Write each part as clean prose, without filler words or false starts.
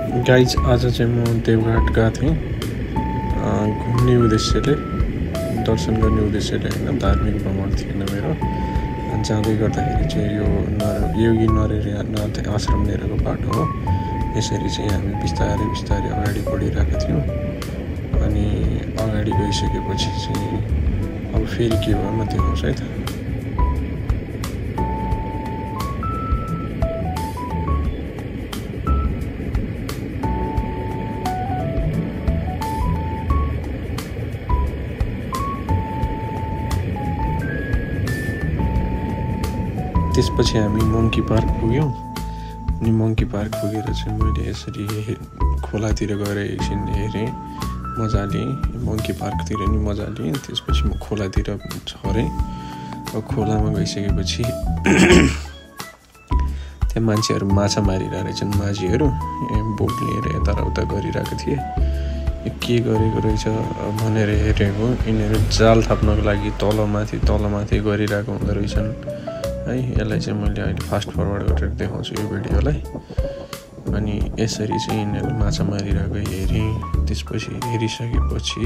Guys आज चाहिँ म देवघाट गएको थिएँ घुम्ने उद्देश्यले, दर्शन गर्ने उद्देश्यले होइन, धार्मिक भ्रमण थिएन मेरो। जाँदै गर्दाखेरि चाहिँ यो योगी नरहरिनाथ आश्रम लिएको बाटो हो। यसरी चाहिँ हामी बिस्तारै बिस्तारै अगाडि बढिरहेका थियौँ। अनि अगाडि गइसकेपछि चाहिँ अब फेरि के भयो म देखाउँछु है त। त्यसपछि हामी मङ्की पार्क पुग्यौँ। अनि मङ्की पार्क पुगेर चाहिँ मैले यसरी खोलातिर गएर एकछिन हेरेँ, मजा लिएँ। मङ्की पार्कतिर नि मजा लिएँ। त्यसपछि म खोलातिर झरेँ। अब खोलामा गइसकेपछि त्यहाँ मान्छेहरू माछा मारिरहेको रहेछन्, माझीहरू बोट लिएर यताउता गरिरहेको थिए। के गरेको रहेछ भनेर हेरेको, यिनीहरू जाल थाप्नको लागि तलमाथि गरिरहेको हुँदो रहेछन् है। यसलाई चाहिँ मैले अहिले फास्ट फरवर्ड गरेर देखाउँछु यो भिडियोलाई। अनि यसरी चाहिँ यिनीहरू माछा मारिरहेको हेरेँ। त्यसपछि हेरिसकेपछि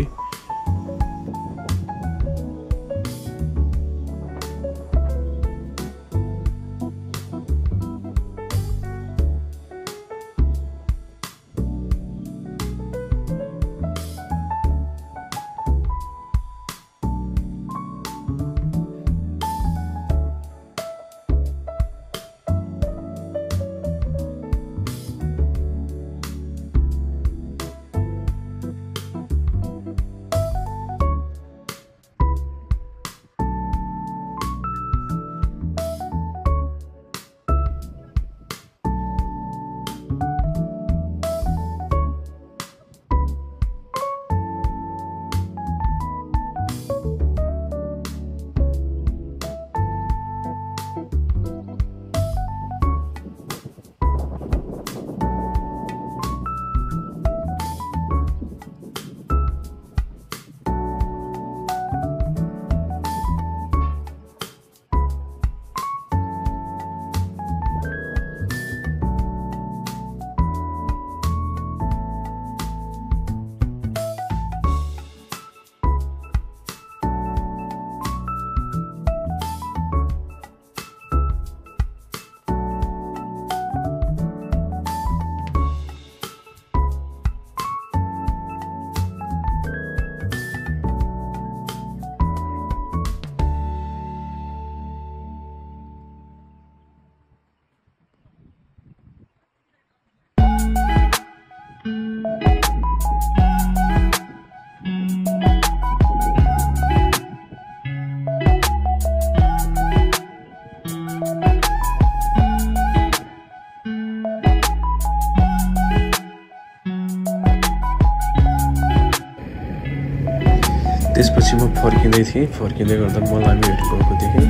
त्यसपछि म फर्किँदै गर्दा मलामीहरू गएको देखेँ।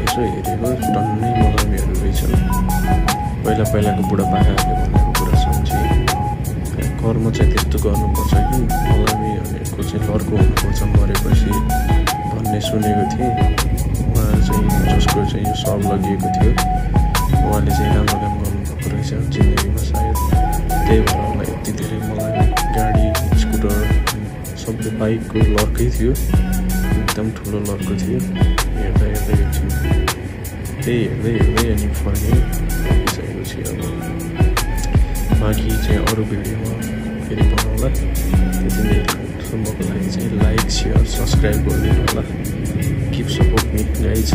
यसो हेरेको टन्नै मलामीहरू रहेछन्। पहिलाको बुढापाकाहरूले भनेको कुरा सम्झेँ। कर्म चाहिँ त्यस्तो गर्नुपर्छ कि मलामी भनेको चाहिँ लर्को हुनुपर्छ मरेपछि भन्ने सुनेको थिएँ। उहाँ चाहिँ जसको चाहिँ यो सब लगिएको थियो, उहाँले चाहिँ राम्रो काम गर्नुभएको रहेछ जिन्दगीमा सायद। त्यही भएर उहाँलाई यति धेरै मलामी, गाडी स्कुटर सबै बाइकको लर्कै थियो, एकदम ठुलो लर्को थियो। हेर्दै एकछिन त्यही हेर्दै अनि फर्किसकेपछि अब बाँकी चाहिँ अरू भिडियोमा फेरि बनाउँला। त्यति नै सम्मको लागि चाहिँ लाइक, सेयर, सब्सक्राइब गरिदिनु होला। Keep support me guys.